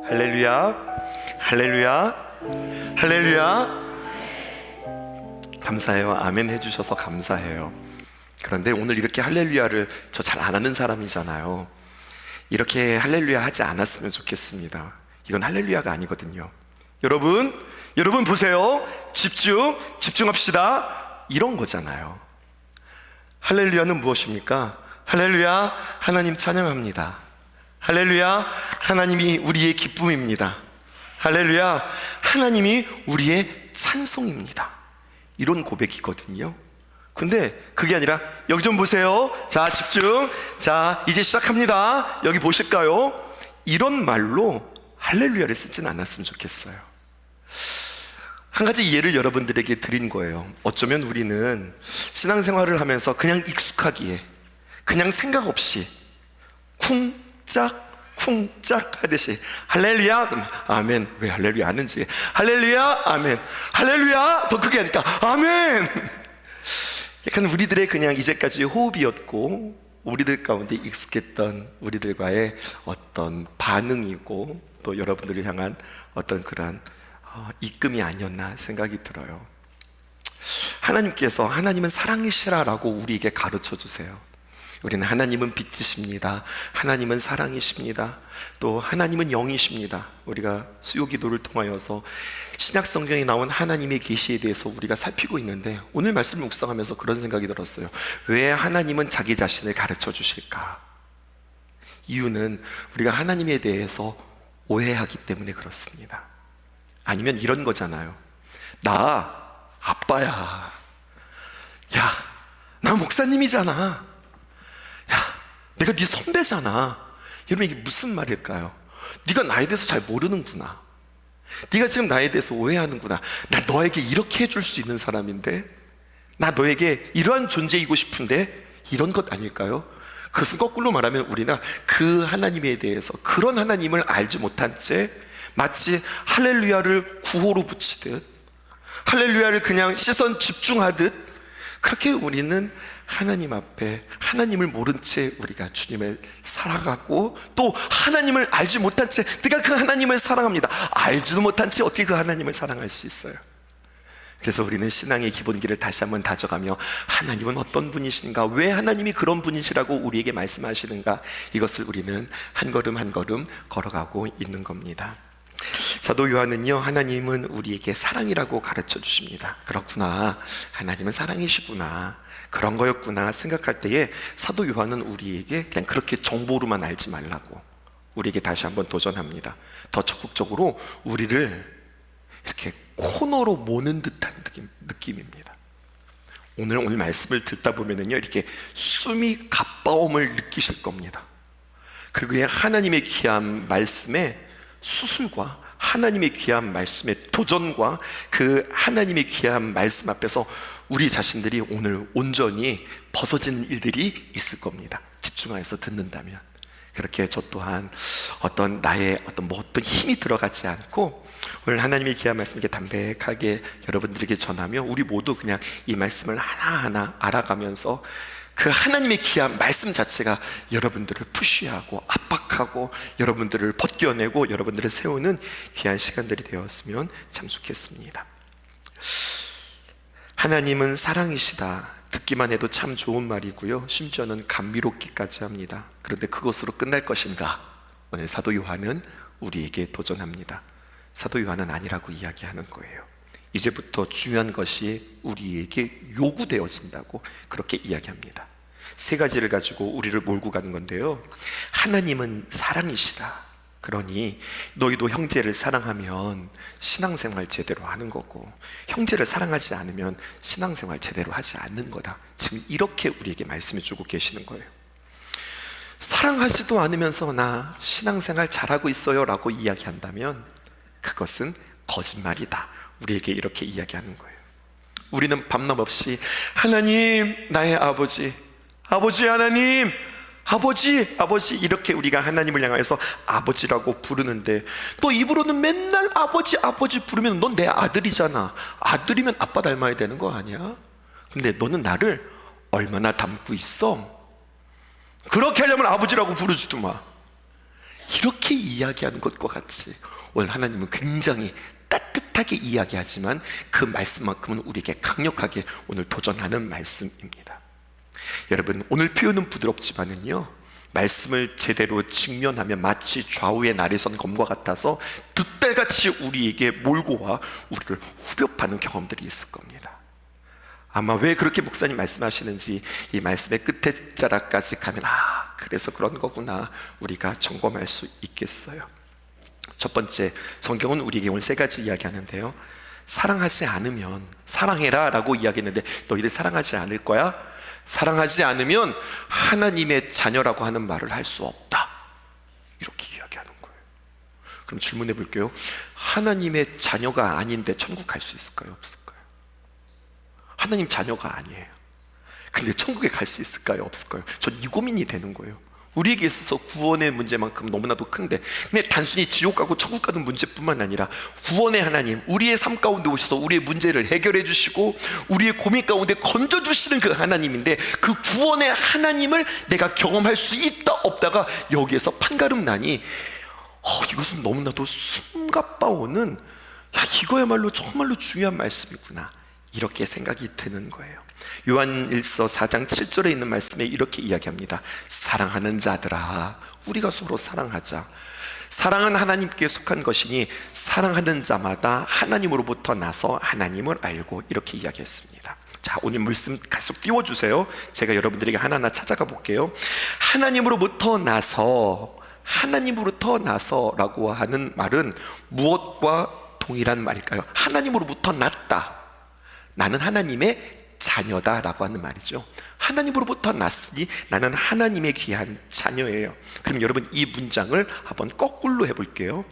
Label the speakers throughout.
Speaker 1: 할렐루야, 할렐루야, 할렐루야. 감사해요. 아멘 해주셔서 감사해요. 그런데 오늘 이렇게 할렐루야를 저 잘 안 하는 사람이잖아요. 이렇게 할렐루야 하지 않았으면 좋겠습니다. 이건 할렐루야가 아니거든요. 여러분 보세요. 집중합시다. 이런 거잖아요. 할렐루야는 무엇입니까? 할렐루야, 하나님 찬양합니다. 할렐루야, 하나님이 우리의 기쁨입니다. 할렐루야, 하나님이 우리의 찬송입니다. 이런 고백이거든요. 근데 그게 아니라 여기 좀 보세요. 자, 집중. 자, 이제 시작합니다. 여기 보실까요? 이런 말로 할렐루야를 쓰진 않았으면 좋겠어요. 한 가지 예를 여러분들에게 드린 거예요. 어쩌면 우리는 신앙생활을 하면서 그냥 익숙하기에 그냥 생각 없이 쿵짝 하듯이 할렐루야, 그럼 아멘. 왜 할렐루야 하는지, 할렐루야, 아멘. 할렐루야, 더 크게 하니까 아멘. 약간 우리들의 그냥 이제까지 호흡이었고, 우리들 가운데 익숙했던 우리들과의 어떤 반응이고, 또 여러분들을 향한 어떤 그런 입금이 아니었나 생각이 들어요. 하나님께서 하나님은 사랑이시라라고 우리에게 가르쳐 주세요. 우리는 하나님은 빛이십니다. 하나님은 사랑이십니다. 또 하나님은 영이십니다. 우리가 수요 기도를 통하여서 신약 성경에 나온 하나님의 계시에 대해서 우리가 살피고 있는데, 오늘 말씀을 묵상하면서 그런 생각이 들었어요. 왜 하나님은 자기 자신을 가르쳐 주실까? 이유는 우리가 하나님에 대해서 오해하기 때문에 그렇습니다. 아니면 이런 거잖아요. 나 아빠야. 야, 나 목사님이잖아. 야, 내가 네 선배잖아. 여러분, 이게 무슨 말일까요? 네가 나에 대해서 잘 모르는구나. 네가 지금 나에 대해서 오해하는구나. 나 너에게 이렇게 해줄 수 있는 사람인데, 나 너에게 이러한 존재이고 싶은데, 이런 것 아닐까요? 그것은 거꾸로 말하면 우리는 그 하나님에 대해서, 그런 하나님을 알지 못한 채 마치 할렐루야를 구호로 붙이듯, 할렐루야를 그냥 시선 집중하듯, 그렇게 우리는 하나님 앞에 하나님을 모른 채 우리가 주님을 살아가고, 또 하나님을 알지 못한 채 내가 그 하나님을 사랑합니다. 알지도 못한 채 어떻게 그 하나님을 사랑할 수 있어요? 그래서 우리는 신앙의 기본기를 다시 한번 다져가며, 하나님은 어떤 분이신가, 왜 하나님이 그런 분이시라고 우리에게 말씀하시는가, 이것을 우리는 한 걸음 한 걸음 걸어가고 있는 겁니다. 사도 요한은요, 하나님은 우리에게 사랑이라고 가르쳐 주십니다. 그렇구나, 하나님은 사랑이시구나, 그런 거였구나 생각할 때에 사도 요한은 우리에게 그냥 그렇게 정보로만 알지 말라고 우리에게 다시 한번 도전합니다. 더 적극적으로 우리를 이렇게 코너로 모는 듯한 느낌입니다. 오늘 말씀을 듣다 보면은요, 이렇게 숨이 가빠움을 느끼실 겁니다. 그리고 하나님의 귀한 말씀의 수술과 하나님의 귀한 말씀의 도전과 그 하나님의 귀한 말씀 앞에서 우리 자신들이 오늘 온전히 벗어지는 일들이 있을 겁니다. 집중하여서 듣는다면. 그렇게 저 또한 나의 어떤 힘이 들어가지 않고 오늘 하나님의 귀한 말씀 이렇게 담백하게 여러분들에게 전하며, 우리 모두 그냥 이 말씀을 하나하나 알아가면서 그 하나님의 귀한 말씀 자체가 여러분들을 푸시하고 압박하고 여러분들을 벗겨내고 여러분들을 세우는 귀한 시간들이 되었으면 참 좋겠습니다. 하나님은 사랑이시다. 듣기만 해도 참 좋은 말이고요, 심지어는 감미롭기까지 합니다. 그런데 그것으로 끝날 것인가? 오늘 사도 요한은 우리에게 도전합니다. 사도 요한은 아니라고 이야기하는 거예요. 이제부터 중요한 것이 우리에게 요구되어진다고 그렇게 이야기합니다. 세 가지를 가지고 우리를 몰고 가는 건데요, 하나님은 사랑이시다. 그러니 너희도 형제를 사랑하면 신앙생활 제대로 하는 거고, 형제를 사랑하지 않으면 신앙생활 제대로 하지 않는 거다. 지금 이렇게 우리에게 말씀해 주고 계시는 거예요. 사랑하지도 않으면서 나 신앙생활 잘하고 있어요 라고 이야기한다면 그것은 거짓말이다. 우리에게 이렇게 이야기하는 거예요. 우리는 밤낮없이 하나님, 나의 아버지 하나님, 아버지 이렇게 우리가 하나님을 향해서 아버지라고 부르는데, 또 입으로는 맨날 아버지 부르면 넌 내 아들이잖아. 아들이면 아빠 닮아야 되는 거 아니야? 근데 너는 나를 얼마나 닮고 있어? 그렇게 하려면 아버지라고 부르지도 마. 이렇게 이야기하는 것과 같이 오늘 하나님은 굉장히 따뜻하게 이야기하지만 그 말씀만큼은 우리에게 강력하게 오늘 도전하는 말씀입니다. 여러분, 오늘 표현은 부드럽지만은요, 말씀을 제대로 직면하면 마치 좌우의 날이 선 검과 같아서 득달같이 우리에게 몰고 와 우리를 후벼파는 경험들이 있을 겁니다. 아마 왜 그렇게 목사님 말씀하시는지 이 말씀의 끝에 자락까지 가면 그래서 그런 거구나 우리가 점검할 수 있겠어요. 첫 번째, 성경은 우리에게 오늘 세 가지 이야기하는데요, 사랑하지 않으면, 사랑해라 라고 이야기했는데 너희들 사랑하지 않을 거야? 사랑하지 않으면 하나님의 자녀라고 하는 말을 할 수 없다, 이렇게 이야기하는 거예요. 그럼 질문해 볼게요. 하나님의 자녀가 아닌데 천국 갈 수 있을까요? 없을까요? 하나님 자녀가 아니에요. 근데 천국에 갈 수 있을까요? 없을까요? 전 이 고민이 되는 거예요. 우리에게 있어서 구원의 문제만큼 너무나도 큰데, 근데 단순히 지옥 가고 천국 가는 문제뿐만 아니라 구원의 하나님, 우리의 삶 가운데 오셔서 우리의 문제를 해결해 주시고 우리의 고민 가운데 건져 주시는 그 하나님인데, 그 구원의 하나님을 내가 경험할 수 있다 없다가 여기에서 판가름 나니 이것은 너무나도 숨가빠오는, 이거야말로 정말로 중요한 말씀이구나, 이렇게 생각이 드는 거예요. 요한일서 4장 7절에 있는 말씀에 이렇게 이야기합니다. 사랑하는 자들아, 우리가 서로 사랑하자. 사랑은 하나님께 속한 것이니 사랑하는 자마다 하나님으로부터 나서 하나님을 알고, 이렇게 이야기했습니다. 자, 오늘 말씀 계속 띄워주세요. 제가 여러분들에게 하나하나 찾아가 볼게요. 하나님으로부터 나서, 하나님으로부터 나서라고 하는 말은 무엇과 동일한 말일까요? 하나님으로부터 났다, 나는 하나님의 자녀다 라고 하는 말이죠. 하나님으로부터 났으니 나는 하나님의 귀한 자녀예요. 그럼 여러분, 이 문장을 한번 거꾸로 해볼게요.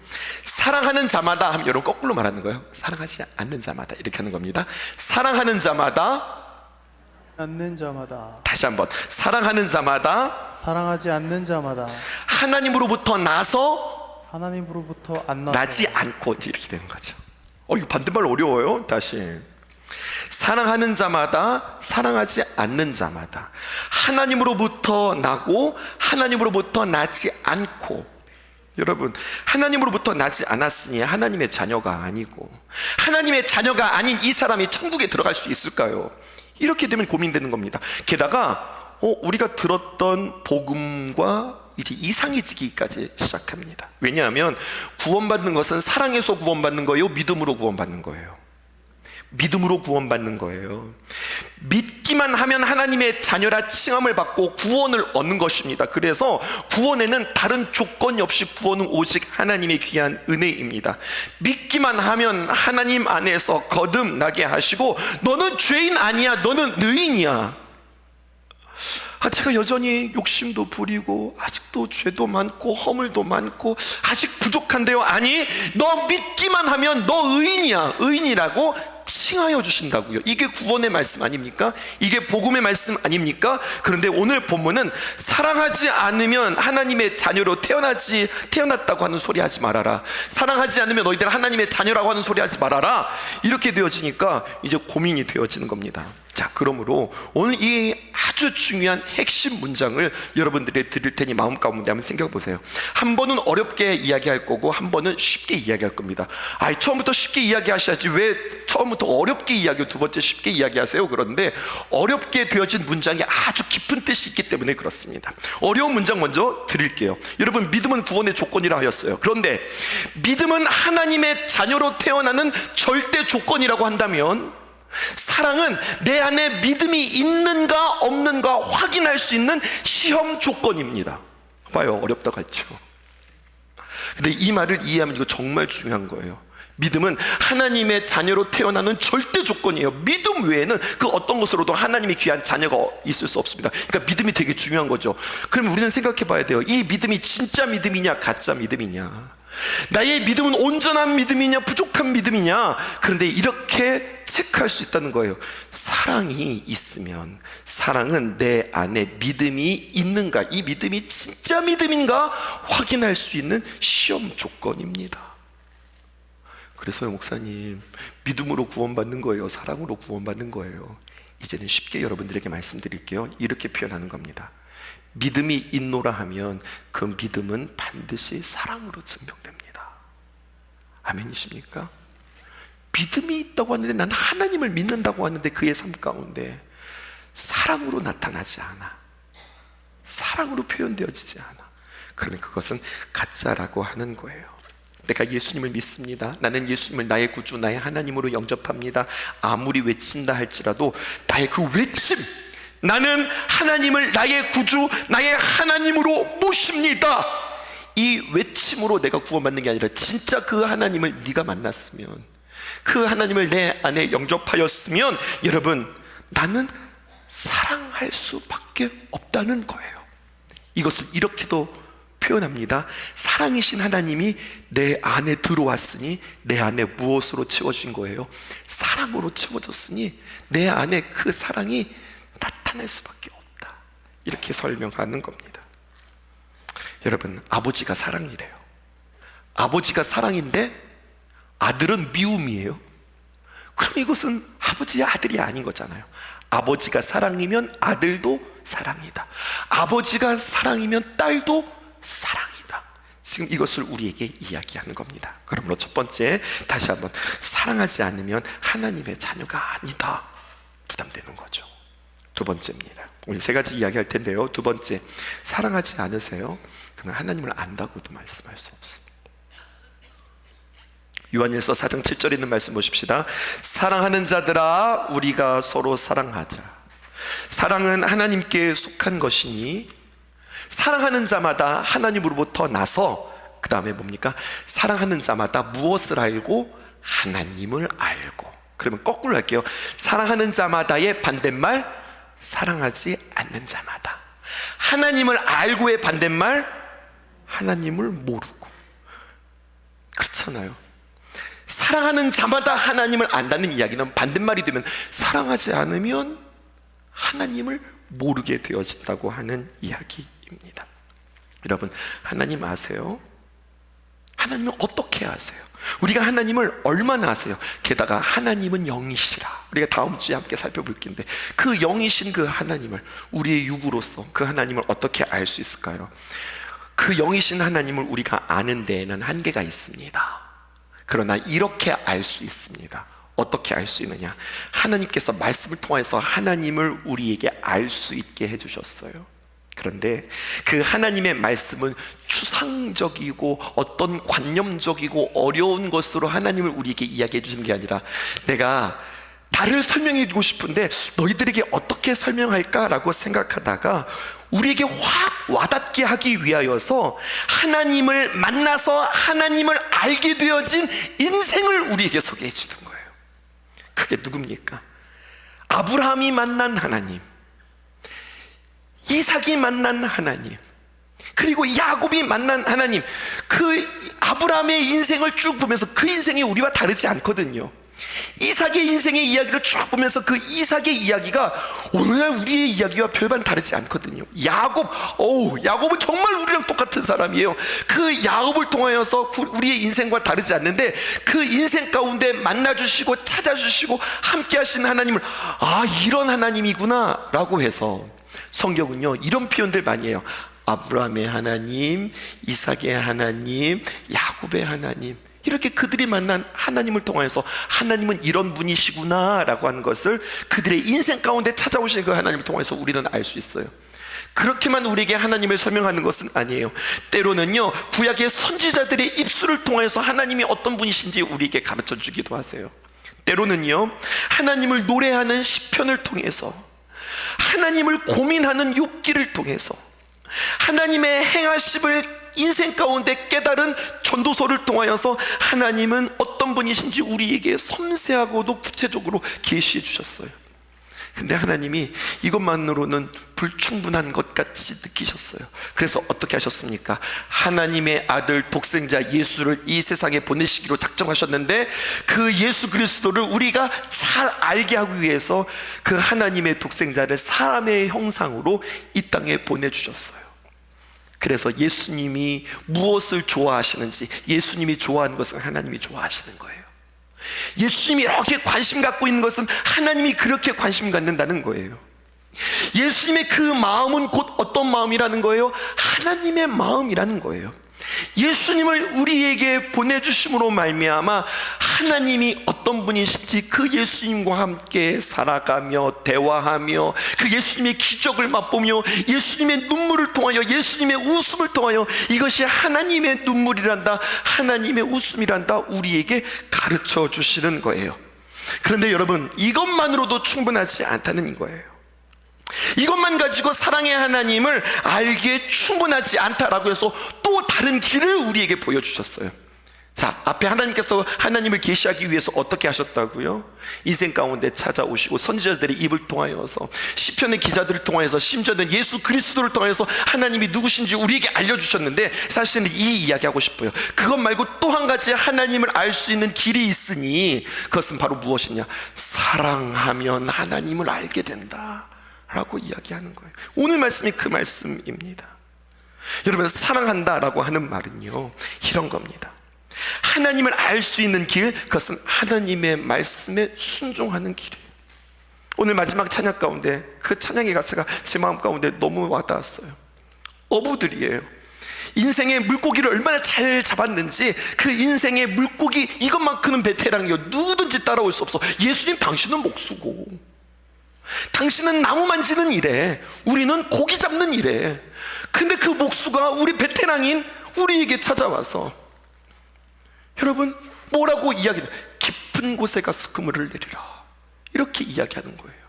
Speaker 1: 사랑하는 자마다 하면 여러분 거꾸로 말하는 거예요. 사랑하지 않는 자마다, 이렇게 하는 겁니다. 사랑하는 자마다,
Speaker 2: 않는 자마다,
Speaker 1: 다시 한번, 사랑하는 자마다,
Speaker 2: 사랑하지 않는 자마다,
Speaker 1: 하나님으로부터 나서
Speaker 2: 하나님으로부터 안
Speaker 1: 나지 않고, 이렇게 되는 거죠. 이거 반대말 어려워요. 다시, 사랑하는 자마다, 사랑하지 않는 자마다, 하나님으로부터 나고 하나님으로부터 나지 않고. 여러분, 하나님으로부터 나지 않았으니 하나님의 자녀가 아니고, 하나님의 자녀가 아닌 이 사람이 천국에 들어갈 수 있을까요? 이렇게 되면 고민되는 겁니다. 게다가 우리가 들었던 복음과 이제 이상해지기까지 시작합니다. 왜냐하면 구원받는 것은 사랑에서 구원받는 거예요, 믿음으로 구원받는 거예요? 믿음으로 구원받는 거예요. 믿기만 하면 하나님의 자녀라 칭함을 받고 구원을 얻는 것입니다. 그래서 구원에는 다른 조건이 없이, 구원은 오직 하나님의 귀한 은혜입니다. 믿기만 하면 하나님 안에서 거듭나게 하시고, 너는 죄인 아니야, 너는 의인이야. 제가 여전히 욕심도 부리고 아직도 죄도 많고 허물도 많고 아직 부족한데요. 아니, 너 믿기만 하면 너 의인이야, 의인이라고 칭하여 주신다고요. 이게 구원의 말씀 아닙니까? 이게 복음의 말씀 아닙니까? 그런데 오늘 본문은 사랑하지 않으면 하나님의 자녀로 태어났다고 하는 소리 하지 말아라, 사랑하지 않으면 너희들 하나님의 자녀라고 하는 소리 하지 말아라, 이렇게 되어지니까 이제 고민이 되어지는 겁니다. 자, 그러므로 오늘 이 아주 중요한 핵심 문장을 여러분들이 드릴 테니 마음 가운데 한번 생각해 보세요. 한 번은 어렵게 이야기할 거고 한 번은 쉽게 이야기할 겁니다. 처음부터 쉽게 이야기하셔야지 왜 처음부터 어렵게 이야기하고 두 번째 쉽게 이야기하세요? 그런데 어렵게 되어진 문장이 아주 깊은 뜻이 있기 때문에 그렇습니다. 어려운 문장 먼저 드릴게요. 여러분, 믿음은 구원의 조건이라 하였어요. 그런데 믿음은 하나님의 자녀로 태어나는 절대 조건이라고 한다면, 사랑은 내 안에 믿음이 있는가 없는가 확인할 수 있는 시험 조건입니다. 봐요, 어렵다고 했죠. 근데 이 말을 이해하면 이거 정말 중요한 거예요. 믿음은 하나님의 자녀로 태어나는 절대 조건이에요. 믿음 외에는 그 어떤 것으로도 하나님의 귀한 자녀가 있을 수 없습니다. 그러니까 믿음이 되게 중요한 거죠. 그럼 우리는 생각해 봐야 돼요. 이 믿음이 진짜 믿음이냐 가짜 믿음이냐, 나의 믿음은 온전한 믿음이냐 부족한 믿음이냐. 그런데 이렇게 체크할 수 있다는 거예요. 사랑이 있으면, 사랑은 내 안에 믿음이 있는가, 이 믿음이 진짜 믿음인가 확인할 수 있는 시험 조건입니다. 그래서요, 목사님, 믿음으로 구원받는 거예요, 사랑으로 구원받는 거예요? 이제는 쉽게 여러분들에게 말씀드릴게요. 이렇게 표현하는 겁니다. 믿음이 있노라 하면 그 믿음은 반드시 사랑으로 증명됩니다. 아멘이십니까? 믿음이 있다고 하는데, 난 하나님을 믿는다고 하는데 그의 삶 가운데 사랑으로 나타나지 않아, 사랑으로 표현되어지지 않아, 그러면 그것은 가짜라고 하는 거예요. 내가 예수님을 믿습니다, 나는 예수님을 나의 구주, 나의 하나님으로 영접합니다, 아무리 외친다 할지라도 나의 그 외침, 나는 하나님을 나의 구주, 나의 하나님으로 모십니다, 이 외침으로 내가 구원받는 게 아니라 진짜 그 하나님을 네가 만났으면, 그 하나님을 내 안에 영접하였으면, 여러분, 나는 사랑할 수밖에 없다는 거예요. 이것을 이렇게도 표현합니다. 사랑이신 하나님이 내 안에 들어왔으니 내 안에 무엇으로 채워진 거예요? 사랑으로 채워졌으니 내 안에 그 사랑이 나타날 수밖에 없다, 이렇게 설명하는 겁니다. 여러분, 아버지가 사랑이래요. 아버지가 사랑인데 아들은 미움이에요. 그럼 이것은 아버지의 아들이 아닌 거잖아요. 아버지가 사랑이면 아들도 사랑이다, 아버지가 사랑이면 딸도 사랑이다. 지금 이것을 우리에게 이야기하는 겁니다. 그러므로 첫 번째, 다시 한번, 사랑하지 않으면 하나님의 자녀가 아니다, 부담되는 거죠. 두 번째입니다. 오늘 세 가지 이야기할 텐데요, 두 번째, 사랑하지 않으세요? 그러면 하나님을 안다고도 말씀할 수 없습니다. 요한일서 4장 7절에 있는 말씀 보십시다. 사랑하는 자들아, 우리가 서로 사랑하자. 사랑은 하나님께 속한 것이니 사랑하는 자마다 하나님으로부터 나서, 그 다음에 뭡니까? 사랑하는 자마다 무엇을 알고? 하나님을 알고. 그러면 거꾸로 할게요. 사랑하는 자마다의 반대말, 사랑하지 않는 자마다. 하나님을 알고의 반대말, 하나님을 모르고. 그렇잖아요. 사랑하는 자마다 하나님을 안다는 이야기는 반대말이 되면 사랑하지 않으면 하나님을 모르게 되어진다고 하는 이야기입니다. 여러분, 하나님 아세요? 하나님을 어떻게 아세요? 우리가 하나님을 얼마나 아세요? 게다가 하나님은 영이시라, 우리가 다음 주에 함께 살펴볼 텐데, 그 영이신 그 하나님을, 우리의 육으로서 그 하나님을 어떻게 알 수 있을까요? 그 영이신 하나님을 우리가 아는 데에는 한계가 있습니다. 그러나 이렇게 알 수 있습니다. 어떻게 알 수 있느냐? 하나님께서 말씀을 통해서 하나님을 우리에게 알 수 있게 해주셨어요. 그런데 그 하나님의 말씀은 추상적이고 어떤 관념적이고 어려운 것으로 하나님을 우리에게 이야기해 주시는 게 아니라, 내가 나를 설명해 주고 싶은데 너희들에게 어떻게 설명할까라고 생각하다가 우리에게 확 와닿게 하기 위하여서 하나님을 만나서 하나님을 알게 되어진 인생을 우리에게 소개해 주는 거예요. 그게 누굽니까? 아브라함이 만난 하나님, 이삭이 만난 하나님, 그리고 야곱이 만난 하나님. 그 아브라함의 인생을 쭉 보면서 그 인생이 우리와 다르지 않거든요. 이삭의 인생의 이야기를 쭉 보면서 그 이삭의 이야기가 오늘날 우리의 이야기와 별반 다르지 않거든요. 야곱은 정말 우리랑 똑같은 사람이에요. 그 야곱을 통하여서 우리의 인생과 다르지 않는데, 그 인생 가운데 만나주시고 찾아주시고 함께 하신 하나님을, 아, 이런 하나님이구나 라고 해서 성경은요 이런 표현들 많이 해요. 아브라함의 하나님, 이삭의 하나님, 야곱의 하나님, 이렇게 그들이 만난 하나님을 통해서 하나님은 이런 분이시구나 라고 하는 것을 그들의 인생 가운데 찾아오신 그 하나님을 통해서 우리는 알 수 있어요. 그렇게만 우리에게 하나님을 설명하는 것은 아니에요. 때로는요 구약의 선지자들의 입술을 통해서 하나님이 어떤 분이신지 우리에게 가르쳐 주기도 하세요. 때로는요 하나님을 노래하는 시편을 통해서, 하나님을 고민하는 욥기를 통해서, 하나님의 행하심을 인생 가운데 깨달은 전도서를 통하여서 하나님은 어떤 분이신지 우리에게 섬세하고도 구체적으로 계시해 주셨어요. 근데 하나님이 이것만으로는 불충분한 것 같이 느끼셨어요. 그래서 어떻게 하셨습니까? 하나님의 아들 독생자 예수를 이 세상에 보내시기로 작정하셨는데, 그 예수 그리스도를 우리가 잘 알게 하기 위해서 그 하나님의 독생자를 사람의 형상으로 이 땅에 보내주셨어요. 그래서 예수님이 무엇을 좋아하시는지, 예수님이 좋아하는 것은 하나님이 좋아하시는 거예요. 예수님이 이렇게 관심 갖고 있는 것은 하나님이 그렇게 관심 갖는다는 거예요. 예수님의 그 마음은 곧 어떤 마음이라는 거예요? 하나님의 마음이라는 거예요. 예수님을 우리에게 보내주심으로 말미암아 하나님이 어떤 분이신지 그 예수님과 함께 살아가며 대화하며 그 예수님의 기적을 맛보며 예수님의 눈물을 통하여 예수님의 웃음을 통하여 이것이 하나님의 눈물이란다, 하나님의 웃음이란다 우리에게 가르쳐 주시는 거예요. 그런데 여러분, 이것만으로도 충분하지 않다는 거예요. 이것만 가지고 사랑의 하나님을 알기에 충분하지 않다라고 해서 또 다른 길을 우리에게 보여주셨어요. 자, 앞에 하나님께서 하나님을 계시하기 위해서 어떻게 하셨다고요? 인생 가운데 찾아오시고 선지자들의 입을 통하여서 시편의 기자들을 통하여서 심지어는 예수 그리스도를 통하여서 하나님이 누구신지 우리에게 알려주셨는데, 사실은 이 이야기 하고 싶어요. 그것 말고 또 한 가지 하나님을 알 수 있는 길이 있으니 그것은 바로 무엇이냐? 사랑하면 하나님을 알게 된다 라고 이야기하는 거예요. 오늘 말씀이 그 말씀입니다. 여러분, 사랑한다라고 하는 말은요, 이런 겁니다. 하나님을 알 수 있는 길, 그것은 하나님의 말씀에 순종하는 길이에요. 오늘 마지막 찬양 가운데 그 찬양의 가사가 제 마음 가운데 너무 와닿았어요. 어부들이에요. 인생의 물고기를 얼마나 잘 잡았는지, 그 인생의 물고기 이것만큼은 베테랑이요, 누구든지 따라올 수 없어. 예수님, 당신은 목수고 당신은 나무 만지는 일에, 우리는 고기 잡는 일에. 근데 그 목수가 우리 베테랑인 우리에게 찾아와서 여러분 뭐라고 이야기해요? 깊은 곳에 가서 그물을 내리라, 이렇게 이야기하는 거예요.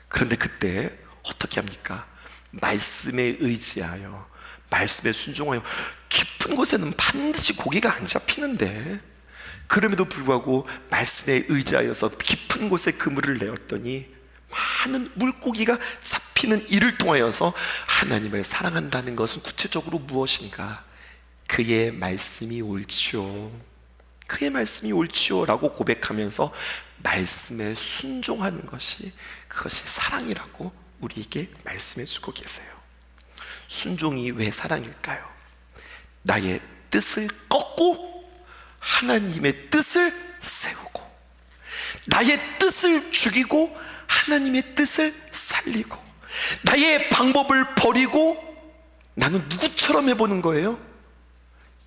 Speaker 1: 그런데 그때 어떻게 합니까? 말씀에 의지하여, 말씀에 순종하여. 깊은 곳에는 반드시 고기가 안 잡히는데 그럼에도 불구하고 말씀에 의지하여서 깊은 곳에 그물을 내었더니 많은 물고기가 잡히는 일을 통하여서 하나님을 사랑한다는 것은 구체적으로 무엇인가? 그의 말씀이 옳지요, 그의 말씀이 옳지요 라고 고백하면서 말씀에 순종하는 것이, 그것이 사랑이라고 우리에게 말씀해 주고 계세요. 순종이 왜 사랑일까요? 나의 뜻을 꺾고 하나님의 뜻을 세우고, 나의 뜻을 죽이고 하나님의 뜻을 살리고, 나의 방법을 버리고 나는 누구처럼 해보는 거예요?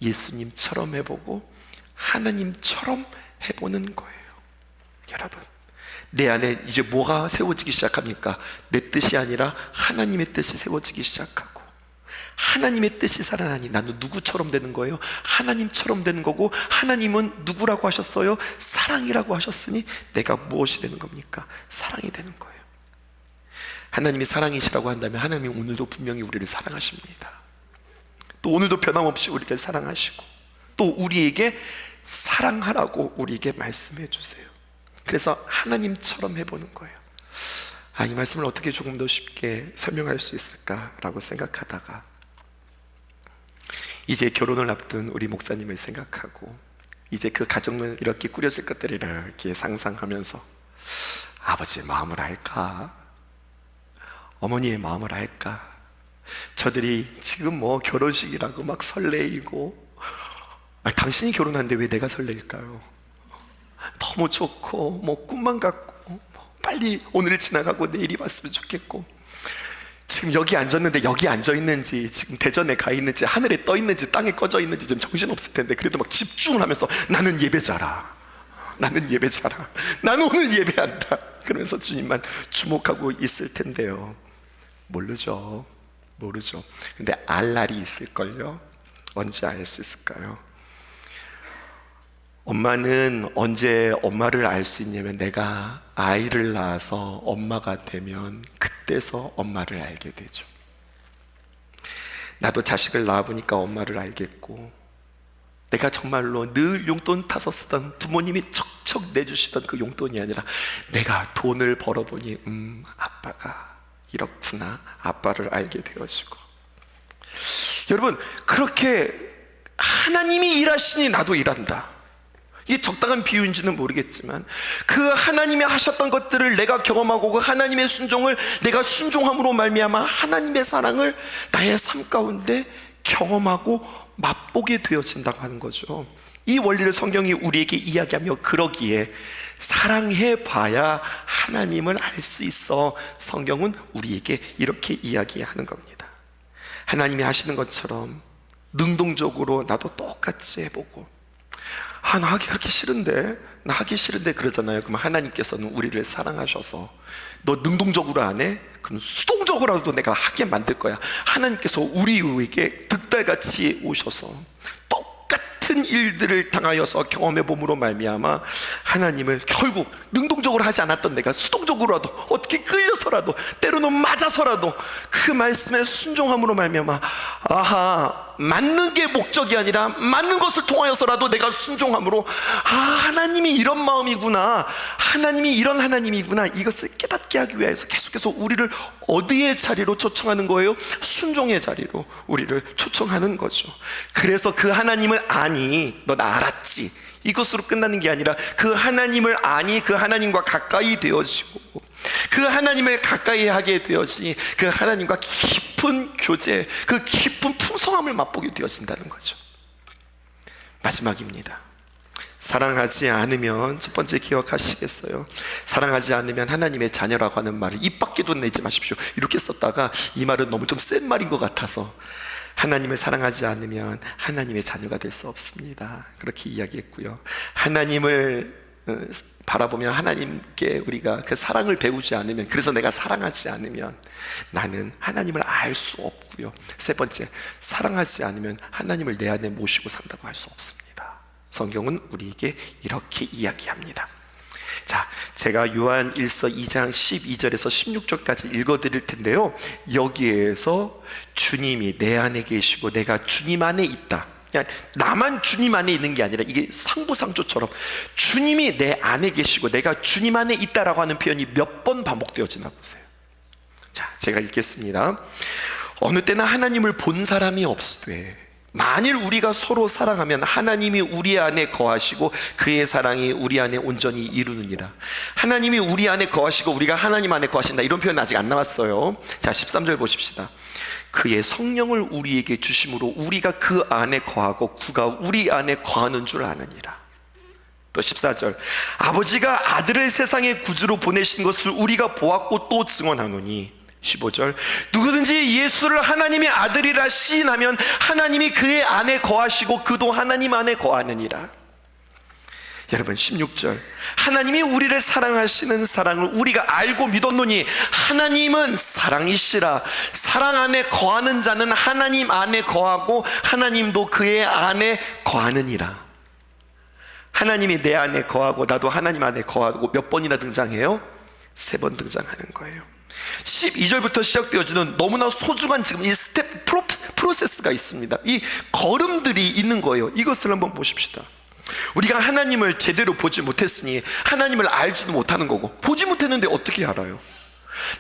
Speaker 1: 예수님처럼 해보고 하나님처럼 해보는 거예요. 여러분, 내 안에 이제 뭐가 세워지기 시작합니까? 내 뜻이 아니라 하나님의 뜻이 세워지기 시작하고, 하나님의 뜻이 살아나니 나는 누구처럼 되는 거예요? 하나님처럼 되는 거고, 하나님은 누구라고 하셨어요? 사랑이라고 하셨으니 내가 무엇이 되는 겁니까? 사랑이 되는 거예요. 하나님이 사랑이시라고 한다면 하나님이 오늘도 분명히 우리를 사랑하십니다. 또 오늘도 변함없이 우리를 사랑하시고 또 우리에게 사랑하라고 우리에게 말씀해 주세요. 그래서 하나님처럼 해보는 거예요. 이 말씀을 어떻게 조금 더 쉽게 설명할 수 있을까라고 생각하다가 이제 결혼을 앞둔 우리 목사님을 생각하고 이제 그 가정을 이렇게 꾸려질 것들을 이렇게 상상하면서 아버지의 마음을 알까? 어머니의 마음을 알까? 저들이 지금 뭐 결혼식이라고 막 설레이고, 당신이 결혼하는데 왜 내가 설레일까요? 너무 좋고 뭐 꿈만 같고 빨리 오늘이 지나가고 내일이 왔으면 좋겠고, 지금 여기 앉았는데 여기 앉아있는지, 지금 대전에 가 있는지, 하늘에 떠 있는지, 땅에 꺼져 있는지 좀 정신없을 텐데 그래도 막 집중을 하면서 나는 예배자라, 나는 예배자라, 나는 오늘 예배한다 그러면서 주님만 주목하고 있을 텐데요. 모르죠. 근데 알 날이 있을걸요. 언제 알 수 있을까요? 엄마는 언제 엄마를 알 수 있냐면, 내가 아이를 낳아서 엄마가 되면 그때서 엄마를 알게 되죠. 나도 자식을 낳아보니까 엄마를 알겠고, 내가 정말로 늘 용돈 타서 쓰던 부모님이 척척 내주시던 그 용돈이 아니라 내가 돈을 벌어보니 아빠가 이렇구나, 아빠를 알게 되어지고. 여러분, 그렇게 하나님이 일하시니 나도 일한다. 이게 적당한 비유인지는 모르겠지만 그 하나님이 하셨던 것들을 내가 경험하고 그 하나님의 순종을 내가 순종함으로 말미암아 하나님의 사랑을 나의 삶 가운데 경험하고 맛보게 되어진다고 하는 거죠. 이 원리를 성경이 우리에게 이야기하며 그러기에 사랑해 봐야 하나님을 알 수 있어. 성경은 우리에게 이렇게 이야기하는 겁니다. 하나님이 하시는 것처럼 능동적으로 나도 똑같이 해보고, 나 하기 그렇게 싫은데, 나 하기 싫은데 그러잖아요. 그럼 하나님께서는 우리를 사랑하셔서 너 능동적으로 안 해? 그럼 수동적으로라도 내가 하게 만들 거야. 하나님께서 우리에게 득달같이 오셔서 똑같은 일들을 당하여서 경험해봄으로 말미암아 하나님을 결국 능동적으로 하지 않았던 내가 수동적으로라도, 어떻게 끌려서라도, 때로는 맞아서라도 그 말씀에 순종함으로 말미암아, 맞는 게 목적이 아니라 맞는 것을 통하여서라도 내가 순종함으로, 하나님이 이런 마음이구나, 하나님이 이런 하나님이구나, 이것을 깨닫게 하기 위해서 계속해서 우리를 어디의 자리로 초청하는 거예요? 순종의 자리로 우리를 초청하는 거죠. 그래서 그 하나님을 아니, 넌 알았지, 이것으로 끝나는 게 아니라 그 하나님을 아니, 그 하나님과 가까이 되어지고, 그 하나님을 가까이 하게 되어지, 그 하나님과 깊은 교제, 그 깊은 풍성함을 맛보게 되어진다는 거죠. 마지막입니다. 사랑하지 않으면, 첫 번째 기억하시겠어요? 사랑하지 않으면 하나님의 자녀라고 하는 말을 입 밖에도 내지 마십시오. 이렇게 썼다가 이 말은 너무 좀 센 말인 것 같아서, 하나님을 사랑하지 않으면 하나님의 자녀가 될 수 없습니다. 그렇게 이야기했고요. 하나님을 바라보면 하나님께 우리가 그 사랑을 배우지 않으면, 그래서 내가 사랑하지 않으면 나는 하나님을 알 수 없고요. 세 번째, 사랑하지 않으면 하나님을 내 안에 모시고 산다고 할 수 없습니다. 성경은 우리에게 이렇게 이야기합니다. 자, 제가 요한 1서 2장 12절에서 16절까지 읽어드릴 텐데요, 여기에서 주님이 내 안에 계시고 내가 주님 안에 있다, 그냥 나만 주님 안에 있는 게 아니라 이게 상부상조처럼 주님이 내 안에 계시고 내가 주님 안에 있다라고 하는 표현이 몇 번 반복되어지나 보세요. 자, 제가 읽겠습니다. 어느 때나 하나님을 본 사람이 없으되 만일 우리가 서로 사랑하면 하나님이 우리 안에 거하시고 그의 사랑이 우리 안에 온전히 이루느니라. 하나님이 우리 안에 거하시고 우리가 하나님 안에 거하신다, 이런 표현 아직 안 나왔어요. 자, 13절 보십시다. 그의 성령을 우리에게 주심으로 우리가 그 안에 거하고 그가 우리 안에 거하는 줄 아느니라. 또 14절, 아버지가 아들을 세상의 구주로 보내신 것을 우리가 보았고 또 증언하노니. 15절, 누구든지 예수를 하나님의 아들이라 시인하면 하나님이 그의 안에 거하시고 그도 하나님 안에 거하느니라. 여러분, 16절, 하나님이 우리를 사랑하시는 사랑을 우리가 알고 믿었노니 하나님은 사랑이시라. 사랑 안에 거하는 자는 하나님 안에 거하고 하나님도 그의 안에 거하느니라. 하나님이 내 안에 거하고 나도 하나님 안에 거하고 몇 번이나 등장해요? 3번 등장하는 거예요. 12절부터 시작되어지는 너무나 소중한 지금 이 스텝 프로세스가 있습니다. 이 걸음들이 있는 거예요. 이것을 한번 보십시다. 우리가 하나님을 제대로 보지 못했으니 하나님을 알지도 못하는 거고, 보지 못했는데 어떻게 알아요?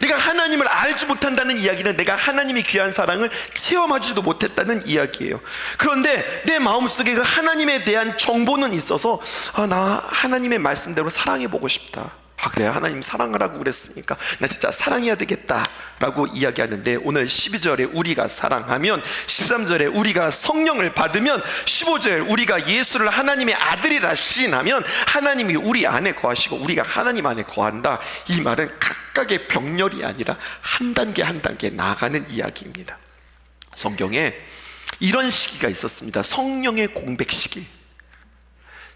Speaker 1: 내가 하나님을 알지 못한다는 이야기는 내가 하나님의 귀한 사랑을 체험하지도 못했다는 이야기예요. 그런데 내 마음속에 그 하나님에 대한 정보는 있어서, 나 하나님의 말씀대로 사랑해보고 싶다. 그래, 하나님 사랑하라고 그랬으니까 나 진짜 사랑해야 되겠다 라고 이야기하는데, 오늘 12절에 우리가 사랑하면, 13절에 우리가 성령을 받으면, 15절 우리가 예수를 하나님의 아들이라 시인하면 하나님이 우리 안에 거하시고 우리가 하나님 안에 거한다. 이 말은 각각의 병렬이 아니라 한 단계 한 단계 나아가는 이야기입니다. 성경에 이런 시기가 있었습니다. 성령의 공백 시기.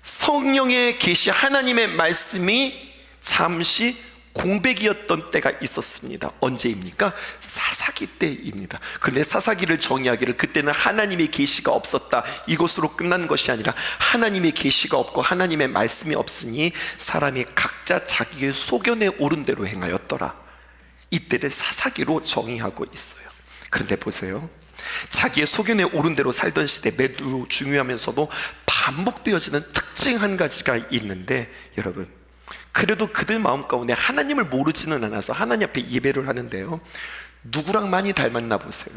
Speaker 1: 성령의 계시, 하나님의 말씀이 잠시 공백이었던 때가 있었습니다. 언제입니까? 사사기 때입니다. 그런데 사사기를 정의하기를 그때는 하나님의 계시가 없었다, 이것으로 끝난 것이 아니라 하나님의 계시가 없고 하나님의 말씀이 없으니 사람이 각자 자기의 소견에 오른 대로 행하였더라. 이때를 사사기로 정의하고 있어요. 그런데 보세요, 자기의 소견에 오른 대로 살던 시대, 매우 중요하면서도 반복되어지는 특징 한 가지가 있는데, 여러분, 그래도 그들 마음 가운데 하나님을 모르지는 않아서 하나님 앞에 예배를 하는데요, 누구랑 많이 닮았나 보세요.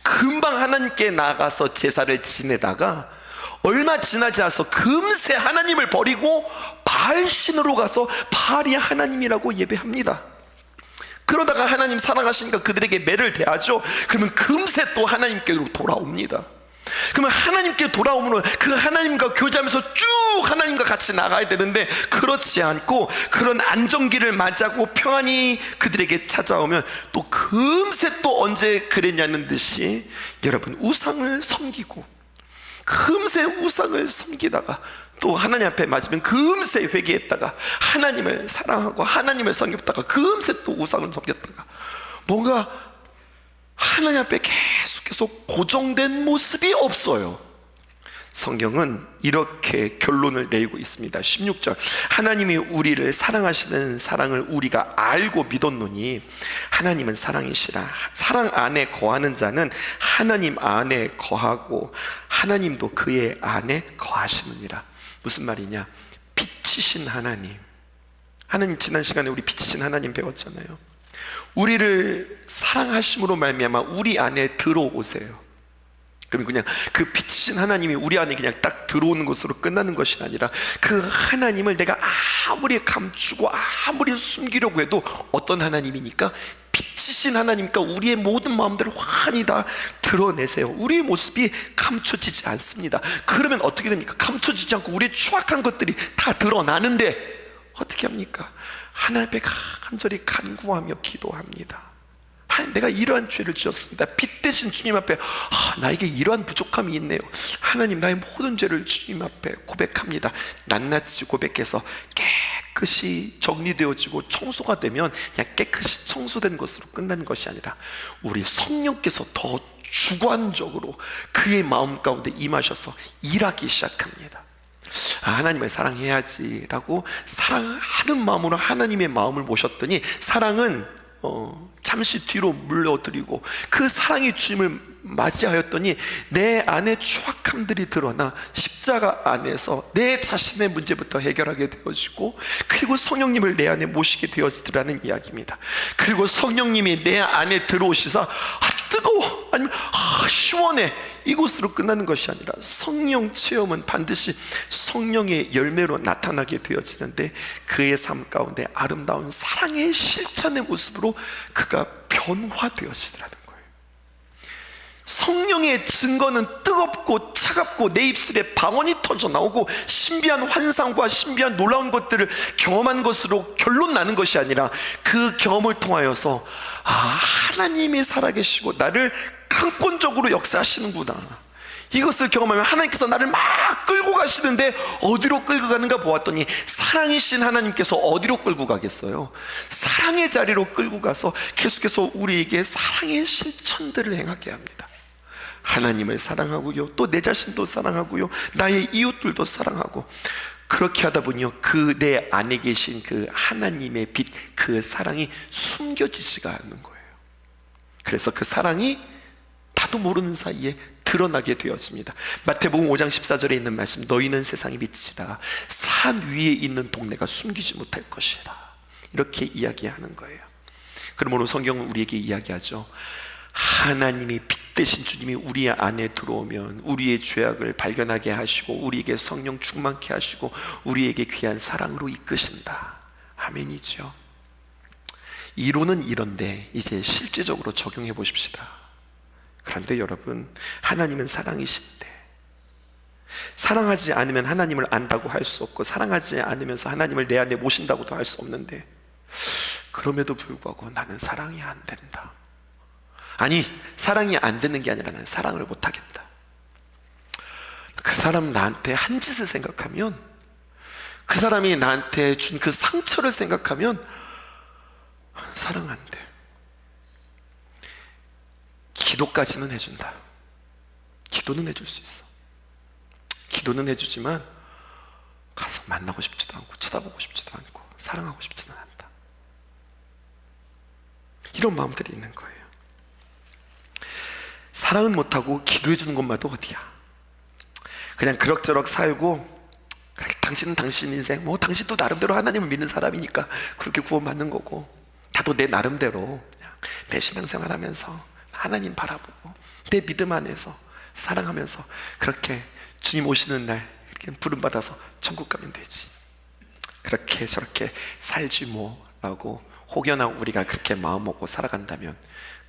Speaker 1: 금방 하나님께 나가서 제사를 지내다가 얼마 지나지 않아서 금세 하나님을 버리고 바알신으로 가서 바알이 하나님이라고 예배합니다. 그러다가 하나님 사랑하시니까 그들에게 매를 대하죠. 그러면 금세 또 하나님께로 돌아옵니다. 그러면 하나님께 돌아오면 그 하나님과 교제하면서 쭉 하나님과 같이 나가야 되는데, 그렇지 않고 그런 안정기를 맞이하고 평안이 그들에게 찾아오면 또 금세 또 언제 그랬냐는 듯이 여러분 우상을 섬기고 금세 우상을 섬기다가 또 하나님 앞에 맞으면 금세 회개했다가 하나님을 사랑하고 하나님을 섬겼다가 금세 또 우상을 섬겼다가 뭔가 하나님 앞에 계속해서 고정된 모습이 없어요. 성경은 이렇게 결론을 내리고 있습니다. 16절, 하나님이 우리를 사랑하시는 사랑을 우리가 알고 믿었노니 하나님은 사랑이시라. 사랑 안에 거하는 자는 하나님 안에 거하고 하나님도 그의 안에 거하시느니라. 무슨 말이냐? 빛이신 하나님, 지난 시간에 우리 빛이신 하나님 배웠잖아요. 우리를 사랑하심으로 말미암아 우리 안에 들어오세요. 그럼 그냥 그 빛이신 하나님이 우리 안에 그냥 딱 들어오는 것으로 끝나는 것이 아니라 그 하나님을 내가 아무리 감추고 아무리 숨기려고 해도 어떤 하나님이니까? 빛이신 하나님이니까 우리의 모든 마음들을 환히 다 드러내세요. 우리의 모습이 감춰지지 않습니다. 그러면 어떻게 됩니까? 감춰지지 않고 우리의 추악한 것들이 다 드러나는데 어떻게 합니까? 하나님 앞에 간절히 간구하며 기도합니다. 하나님, 내가 이러한 죄를 지었습니다. 빛 대신 주님 앞에 나에게 이러한 부족함이 있네요. 하나님, 나의 모든 죄를 주님 앞에 고백합니다. 낱낱이 고백해서 깨끗이 정리되어지고 청소가 되면 그냥 깨끗이 청소된 것으로 끝나는 것이 아니라 우리 성령께서 더 주관적으로 그의 마음 가운데 임하셔서 일하기 시작합니다. 하나님을 사랑해야지 라고 사랑하는 마음으로 하나님의 마음을 모셨더니 사랑은 잠시 뒤로 물러드리고 그 사랑이 주님을 맞이하였더니 내 안에 추악함들이 드러나 십자가 안에서 내 자신의 문제부터 해결하게 되어지고, 그리고 성령님을 내 안에 모시게 되었으라는 이야기입니다. 그리고 성령님이 내 안에 들어오시사 뜨거워, 아니면 시원해, 이곳으로 끝나는 것이 아니라 성령 체험은 반드시 성령의 열매로 나타나게 되어지는데 그의 삶 가운데 아름다운 사랑의 실천의 모습으로 그가 변화되어지더라는 거예요. 성령의 증거는 뜨겁고 차갑고 내 입술에 방언이 터져 나오고 신비한 환상과 신비한 놀라운 것들을 경험한 것으로 결론 나는 것이 아니라 그 경험을 통하여서 하나님이 살아계시고 나를 강권적으로 역사하시는구나, 이것을 경험하면 하나님께서 나를 막 끌고 가시는데 어디로 끌고 가는가 보았더니 사랑이신 하나님께서 어디로 끌고 가겠어요? 사랑의 자리로 끌고 가서 계속해서 우리에게 사랑의 실천들을 행하게 합니다. 하나님을 사랑하고요, 또 내 자신도 사랑하고요, 나의 이웃들도 사랑하고, 그렇게 하다 보니요 그 내 안에 계신 그 하나님의 빛, 그 사랑이 숨겨지지가 않는 거예요. 그래서 그 사랑이 나도 모르는 사이에 드러나게 되었습니다. 마태복음 5장 14절에 있는 말씀, 너희는 세상의 빛이라. 산 위에 있는 동네가 숨기지 못할 것이라, 이렇게 이야기하는 거예요. 그러므로 성경은 우리에게 이야기하죠. 하나님이 빛 대신 주님이 우리 안에 들어오면 우리의 죄악을 발견하게 하시고 우리에게 성령 충만케 하시고 우리에게 귀한 사랑으로 이끄신다. 아멘이죠. 이론은 이런데 이제 실제적으로 적용해 보십시다. 그런데 여러분, 하나님은 사랑이신데 사랑하지 않으면 하나님을 안다고 할 수 없고 사랑하지 않으면서 하나님을 내 안에 모신다고도 할 수 없는데, 그럼에도 불구하고 나는 사랑이 안 된다. 아니, 사랑이 안 되는 게 아니라 나는 사랑을 못 하겠다. 그 사람 나한테 한 짓을 생각하면, 그 사람이 나한테 준 그 상처를 생각하면 사랑 안 돼. 기도까지는 해준다. 기도는 해줄 수 있어. 기도는 해주지만 가서 만나고 싶지도 않고 쳐다보고 싶지도 않고 사랑하고 싶지는 않다. 이런 마음들이 있는 거예요. 사랑은 못하고 기도해주는 것마다 어디야. 그냥 그럭저럭 살고, 당신은 당신 인생, 당신도 나름대로 하나님을 믿는 사람이니까 그렇게 구원받는 거고, 나도 내 나름대로 그냥 내 신앙생활 하면서 하나님 바라보고 내 믿음 안에서 사랑하면서 그렇게 주님 오시는 날 이렇게 부름받아서 천국 가면 되지. 그렇게 저렇게 살지 뭐라고 혹여나 우리가 그렇게 마음 먹고 살아간다면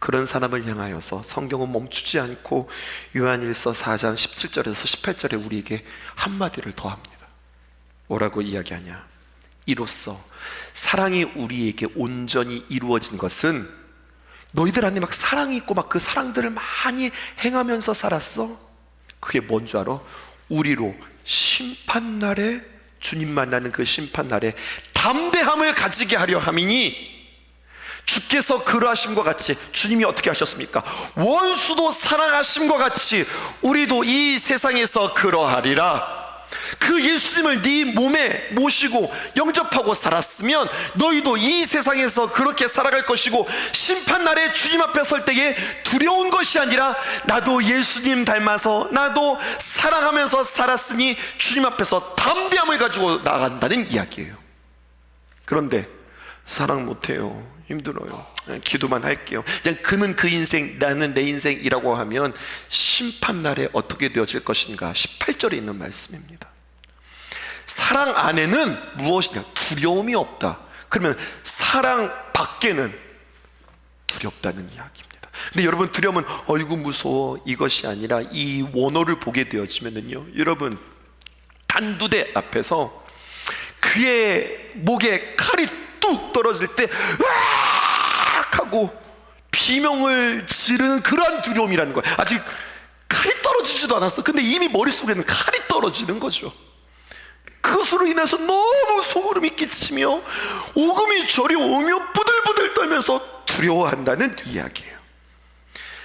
Speaker 1: 그런 사람을 향하여서 성경은 멈추지 않고 요한일서 4장 17절에서 18절에 우리에게 한마디를 더합니다. 뭐라고 이야기하냐? 이로써 사랑이 우리에게 온전히 이루어진 것은, 너희들 안에 막 사랑이 있고 막 그 사랑들을 많이 행하면서 살았어? 그게 뭔 줄 알아? 우리로 심판날에, 주님 만나는 그 심판날에 담대함을 가지게 하려 함이니, 주께서 그러하심과 같이, 주님이 어떻게 하셨습니까? 원수도 사랑하심과 같이 우리도 이 세상에서 그러하리라. 그 예수님을 네 몸에 모시고 영접하고 살았으면 너희도 이 세상에서 그렇게 살아갈 것이고, 심판날에 주님 앞에 설 때에 두려운 것이 아니라 나도 예수님 닮아서 나도 사랑하면서 살았으니 주님 앞에서 담대함을 가지고 나간다는 이야기예요. 그런데 사랑 못해요. 힘들어요. 기도만 할게요. 그냥 그는 그 인생, 나는 내 인생이라고 하면 심판날에 어떻게 되어질 것인가? 18절에 있는 말씀입니다. 사랑 안에는 무엇이냐? 두려움이 없다. 그러면 사랑 밖에는 두렵다는 이야기입니다. 근데 여러분, 두려움은 어이구 무서워 이것이 아니라 이 원어를 보게 되어지면은요, 여러분, 단두대 앞에서 그의 목에 칼이 뚝 떨어질 때 으악 하고 비명을 지르는 그러한 두려움이라는 거예요. 아직 칼이 떨어지지도 않았어. 근데 이미 머릿속에는 칼이 떨어지는 거죠. 그것으로 인해서 너무 소름이 끼치며 오금이 저려오며 부들부들 떨면서 두려워한다는 이야기예요.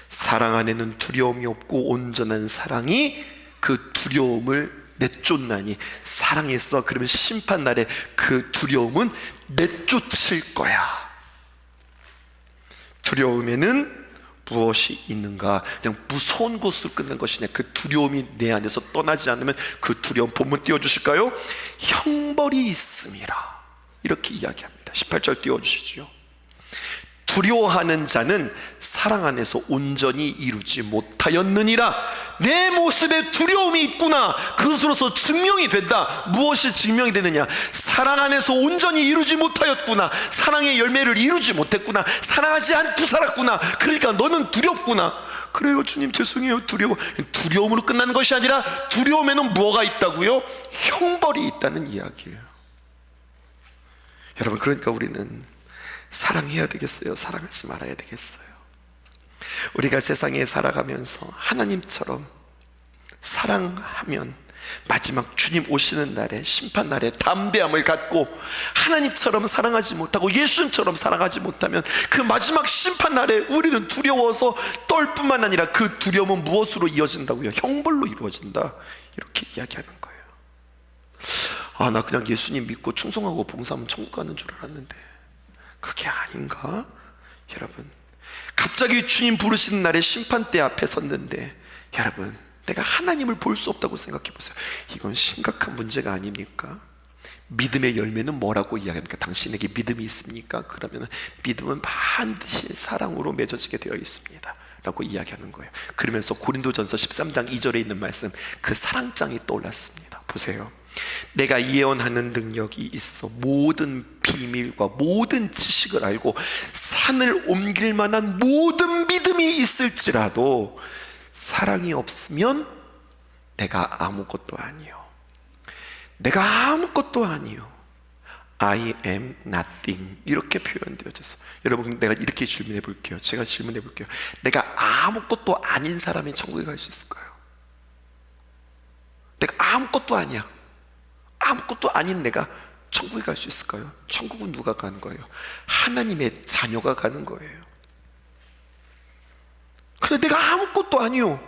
Speaker 1: 사랑 안에는 두려움이 없고 온전한 사랑이 그 두려움을 내쫓나니, 사랑했어. 그러면 심판날에 그 두려움은 내쫓을 거야. 두려움에는 무엇이 있는가? 그냥 무서운 것으로 끝난 것이냐? 그 두려움이 내 안에서 떠나지 않으면, 그 두려움, 본문 띄워주실까요? 형벌이 있음이라, 이렇게 이야기합니다. 18절 띄워주시죠. 두려워하는 자는 사랑 안에서 온전히 이루지 못하였느니라. 내 모습에 두려움이 있구나, 그것으로서 증명이 된다. 무엇이 증명이 되느냐? 사랑 안에서 온전히 이루지 못하였구나, 사랑의 열매를 이루지 못했구나, 사랑하지 않고 살았구나. 그러니까 너는 두렵구나. 그래요 주님, 죄송해요. 두려움으로 끝나는 것이 아니라 두려움에는 뭐가 있다고요? 형벌이 있다는 이야기예요. 여러분, 그러니까 우리는 사랑해야 되겠어요? 사랑하지 말아야 되겠어요? 우리가 세상에 살아가면서 하나님처럼 사랑하면 마지막 주님 오시는 날에, 심판날에 담대함을 갖고, 하나님처럼 사랑하지 못하고 예수님처럼 사랑하지 못하면 그 마지막 심판날에 우리는 두려워서 떨 뿐만 아니라 그 두려움은 무엇으로 이어진다고요? 형벌로 이루어진다. 이렇게 이야기하는 거예요. 아, 나 그냥 예수님 믿고 충성하고 봉사하면 천국 가는 줄 알았는데 그게 아닌가? 여러분, 갑자기 주님 부르시는 날에 심판대 앞에 섰는데, 여러분, 내가 하나님을 볼 수 없다고 생각해 보세요. 이건 심각한 문제가 아닙니까? 믿음의 열매는 뭐라고 이야기합니까? 당신에게 믿음이 있습니까? 그러면 믿음은 반드시 사랑으로 맺어지게 되어 있습니다 라고 이야기하는 거예요. 그러면서 고린도전서 13장 2절에 있는 말씀, 그 사랑장이 떠올랐습니다. 보세요. 내가 예언하는 능력이 있어 모든 비밀과 모든 지식을 알고 산을 옮길 만한 모든 믿음이 있을지라도 사랑이 없으면 내가 아무것도 아니요. 내가 아무것도 아니요. I am nothing. 이렇게 표현되어져서, 여러분, 내가 이렇게 질문해 볼게요. 제가 질문해 볼게요. 내가 아무것도 아닌 사람이 천국에 갈 수 있을까요? 내가 아무것도 아니야, 아무것도 아닌 내가 천국에 갈 수 있을까요? 천국은 누가 가는 거예요? 하나님의 자녀가 가는 거예요. 근데 내가 아무것도 아니요.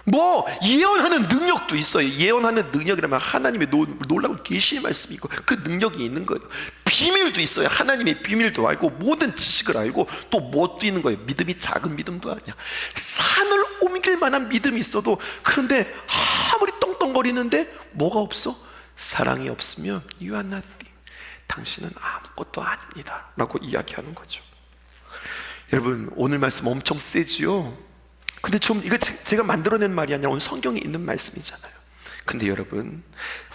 Speaker 1: 뭐 예언하는 능력도 있어요. 예언하는 능력이라면 하나님의 놀라운 계시의 말씀이 있고 그 능력이 있는 거예요. 비밀도 있어요. 하나님의 비밀도 알고 모든 지식을 알고 또 뭣도 있는 거예요. 믿음이 작은 믿음도 아니야. 산을 옮길 만한 믿음이 있어도, 그런데 아무리 떵떵거리는데 뭐가 없어? 사랑이 없으면 You are nothing. 당신은 아무것도 아닙니다 라고 이야기하는 거죠. 여러분, 오늘 말씀 엄청 세지요? 근데 좀 이거 제가 만들어낸 말이 아니라 오늘 성경에 있는 말씀이잖아요. 근데 여러분,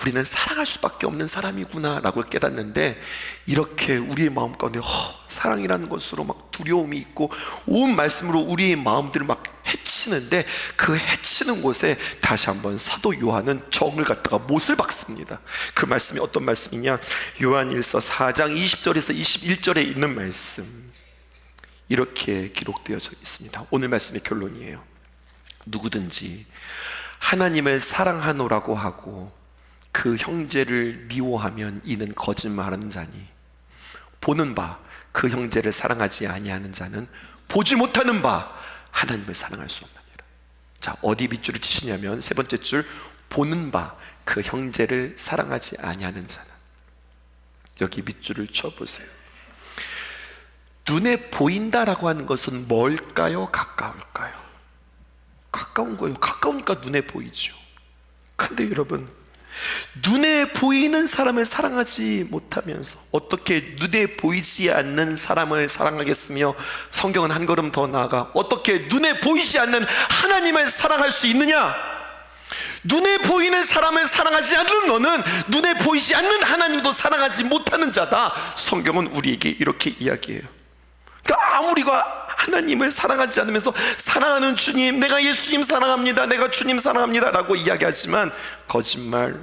Speaker 1: 우리는 사랑할 수밖에 없는 사람이구나 라고 깨닫는데, 이렇게 우리의 마음 가운데 사랑이라는 것으로 막 두려움이 있고 온 말씀으로 우리의 마음들을 막 해치는데, 그 해치는 곳에 다시 한번 사도 요한은 정을 갖다가 못을 박습니다. 그 말씀이 어떤 말씀이냐, 요한일서 4장 20절에서 21절에 있는 말씀, 이렇게 기록되어져 있습니다. 오늘 말씀의 결론이에요. 누구든지 하나님을 사랑하노라고 하고 그 형제를 미워하면 이는 거짓말하는 자니, 보는 바 그 형제를 사랑하지 아니하는 자는 보지 못하는 바 하나님을 사랑할 수 없느니라. 자, 어디 밑줄을 치시냐면 세 번째 줄, 보는 바 그 형제를 사랑하지 아니하는 자는, 여기 밑줄을 쳐보세요. 눈에 보인다라고 하는 것은 멀까요, 가까울까요? 가까운 거예요. 가까우니까 눈에 보이죠. 근데 여러분, 눈에 보이는 사람을 사랑하지 못하면서 어떻게 눈에 보이지 않는 사람을 사랑하겠으며, 성경은 한 걸음 더 나아가 어떻게 눈에 보이지 않는 하나님을 사랑할 수 있느냐? 눈에 보이는 사람을 사랑하지 않는 너는 눈에 보이지 않는 하나님도 사랑하지 못하는 자다. 성경은 우리에게 이렇게 이야기해요. 그러니까 아무리가 하나님을 사랑하지 않으면서 사랑하는 주님, 내가 예수님 사랑합니다, 내가 주님 사랑합니다 라고 이야기하지만 거짓말.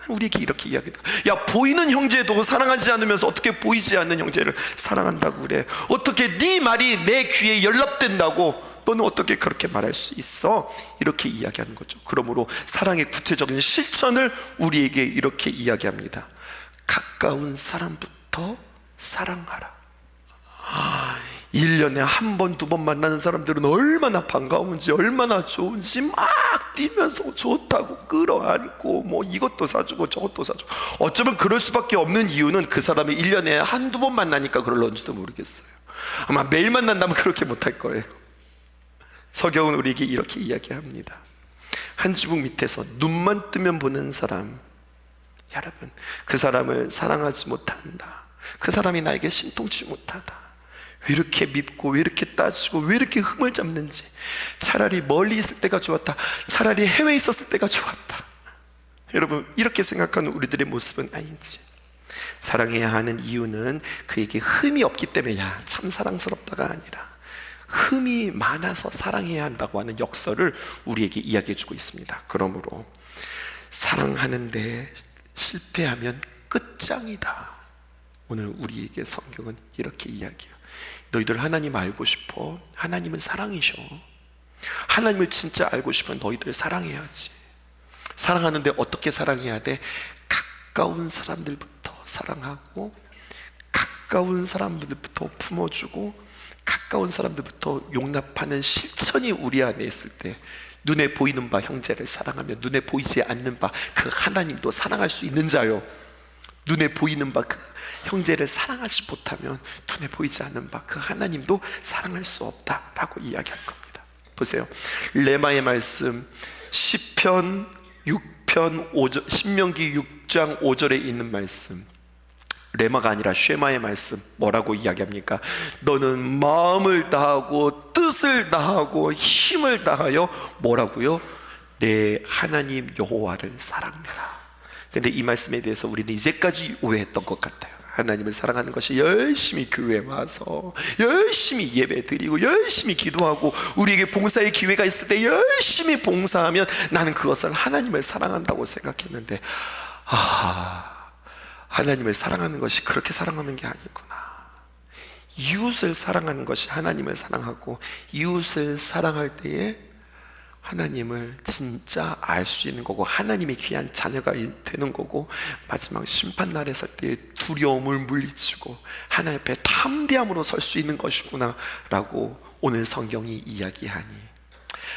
Speaker 1: 우리에게 이렇게 이야기해요. 야, 보이는 형제도 사랑하지 않으면서 어떻게 보이지 않는 형제를 사랑한다고 그래? 어떻게 네 말이 내 귀에 연락된다고 너는 어떻게 그렇게 말할 수 있어? 이렇게 이야기하는 거죠. 그러므로 사랑의 구체적인 실천을 우리에게 이렇게 이야기합니다. 가까운 사람부터 사랑하라. 1년에 한 번, 두 번 만나는 사람들은 얼마나 반가운지, 얼마나 좋은지 막 뛰면서 좋다고 끌어안고 뭐 이것도 사주고 저것도 사주고, 어쩌면 그럴 수밖에 없는 이유는 그 사람이 1년에 한두 번 만나니까 그럴런지도 모르겠어요. 아마 매일 만난다면 그렇게 못할 거예요. 성경은 우리에게 이렇게 이야기합니다. 한 지붕 밑에서 눈만 뜨면 보는 사람, 여러분, 그 사람을 사랑하지 못한다. 그 사람이 나에게 신통치 못하다. 왜 이렇게 밉고 왜 이렇게 따지고 왜 이렇게 흠을 잡는지, 차라리 멀리 있을 때가 좋았다, 차라리 해외에 있었을 때가 좋았다. 여러분, 이렇게 생각하는 우리들의 모습은 아닌지. 사랑해야 하는 이유는 그에게 흠이 없기 때문에 야, 참 사랑스럽다가 아니라 흠이 많아서 사랑해야 한다고 하는 역설을 우리에게 이야기해 주고 있습니다. 그러므로 사랑하는데 실패하면 끝장이다. 오늘 우리에게 성경은 이렇게 이야기해요. 너희들 하나님 알고 싶어? 하나님은 사랑이셔. 하나님을 진짜 알고 싶으면 너희들 사랑해야지. 사랑하는데 어떻게 사랑해야 돼? 가까운 사람들부터 사랑하고, 가까운 사람들부터 품어주고, 가까운 사람들부터 용납하는 실천이 우리 안에 있을 때, 눈에 보이는 바 형제를 사랑하며 눈에 보이지 않는 바 그 하나님도 사랑할 수 있는 자요, 눈에 보이는 바 그 형제를 사랑하지 못하면 눈에 보이지 않는 바 그 하나님도 사랑할 수 없다라고 이야기할 겁니다. 보세요, 레마의 말씀 시편 6편 5절, 신명기 6장 5절에 있는 말씀, 레마가 아니라 쉐마의 말씀, 뭐라고 이야기합니까? 너는 마음을 다하고 뜻을 다하고 힘을 다하여 뭐라고요? 내 하나님 여호와를 사랑해라. 근데 이 말씀에 대해서 우리는 이제까지 오해했던 것 같아요. 하나님을 사랑하는 것이 열심히 교회에 와서 열심히 예배 드리고 열심히 기도하고 우리에게 봉사의 기회가 있을 때 열심히 봉사하면 나는 그것을 하나님을 사랑한다고 생각했는데, 하나님을 사랑하는 것이 그렇게 사랑하는 게 아니구나. 이웃을 사랑하는 것이 하나님을 사랑하고, 이웃을 사랑할 때에 하나님을 진짜 알 수 있는 거고, 하나님의 귀한 자녀가 되는 거고, 마지막 심판날에 설 때 두려움을 물리치고 하나님 앞에 담대함으로 설 수 있는 것이구나 라고 오늘 성경이 이야기하니,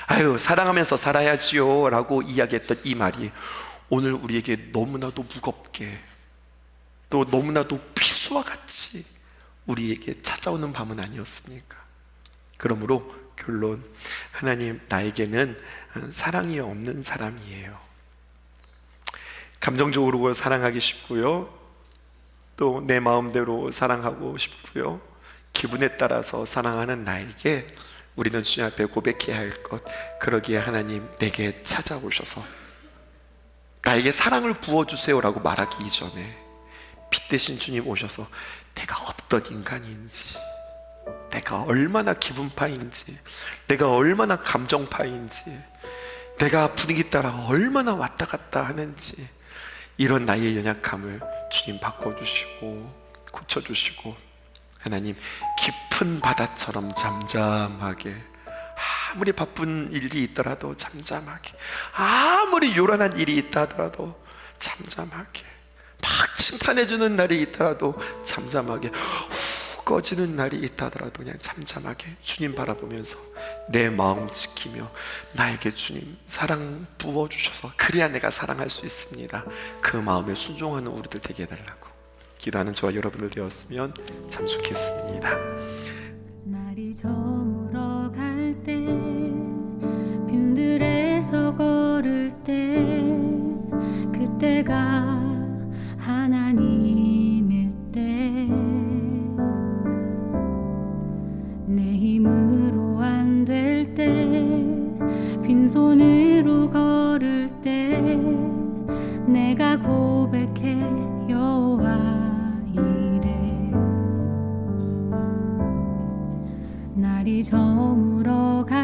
Speaker 1: 아유 사랑하면서 살아야지요 라고 이야기했던 이 말이 오늘 우리에게 너무나도 무겁게, 또 너무나도 비수와 같이 우리에게 찾아오는 밤은 아니었습니까? 그러므로 결론, 하나님 나에게는 사랑이 없는 사람이에요. 감정적으로 사랑하기 쉽고요, 또 내 마음대로 사랑하고 싶고요, 기분에 따라서 사랑하는 나에게 우리는 주님 앞에 고백해야 할 것, 그러기에 하나님 내게 찾아오셔서 나에게 사랑을 부어주세요라고 말하기 이전에 피 대신 주님 오셔서 내가 어떤 인간인지, 내가 얼마나 기분파인지, 내가 얼마나 감정파인지, 내가 분위기 따라 얼마나 왔다 갔다 하는지, 이런 나의 연약함을 주님 바꿔주시고 고쳐주시고, 하나님 깊은 바다처럼 잠잠하게, 아무리 바쁜 일이 있더라도 잠잠하게, 아무리 요란한 일이 있다 하더라도 잠잠하게, 막 칭찬해주는 날이 있더라도 잠잠하게, 후 꺼지는 날이 있다 하더라도 그냥 잠잠하게 주님 바라보면서 내 마음 지키며 나에게 주님 사랑 부어주셔서 그래야 내가 사랑할 수 있습니다, 그 마음에 순종하는 우리들 되게 해달라고 기도하는 저와 여러분들 되었으면 참 좋겠습니다.
Speaker 3: 날이 저물어 갈 때, 빈들에서 걸을 때, 그때가 하나님의 때, 내 힘으로 안 될 때, 빈손으로 걸을 때, 내가 고백해 여호와 날이 저물어 가